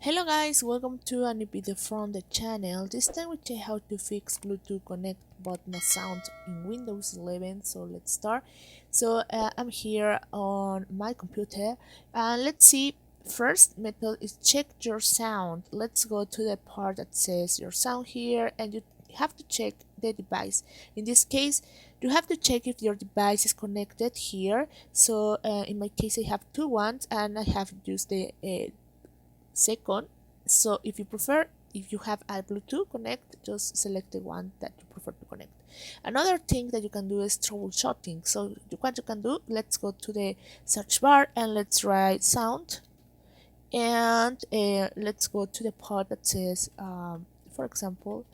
Hello guys, welcome to a new video from the channel. This time we check how to fix Bluetooth connect but no sound in Windows 11. So let's start. I'm here on my computer and let's see. First method is check your sound. Let's go to the part that says your sound here and you have to check the device. In this case, you have to check if your device is connected here. In my case I have two ones and I have used the second. So if you prefer, if you have a Bluetooth connect, just select the one that you prefer to connect. Another thing that you can do is troubleshooting. What you can do, let's go to the search bar and let's write sound, and let's go to the part that says for example,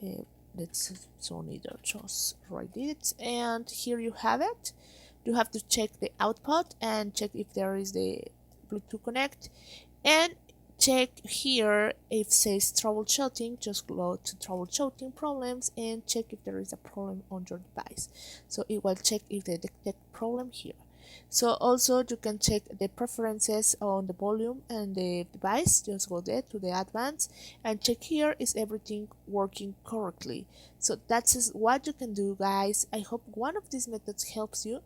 uh, let's so neither just write it, and here you have it. You have to check the output and check if there is the Bluetooth connect, and check here if says troubleshooting. Just go to troubleshooting problems and check if there is a problem on your device. So it will check if they detect problem here. So also you can check the preferences on the volume and the device. Just go there to the advanced and check here is everything working correctly. So that's what you can do, guys. I hope one of these methods helps you.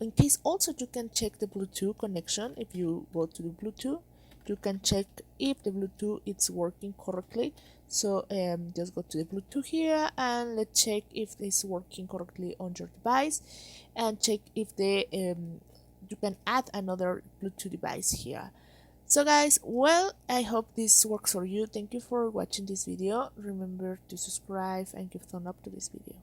In case also you can check the Bluetooth connection. If you go to the Bluetooth, you can check if the Bluetooth is working correctly. Just go to the Bluetooth here and let's check if it's working correctly on your device, and check if you can add another Bluetooth device here. So guys, well, I hope this works for you. Thank you for watching this video. Remember to subscribe and give thumb up to this video.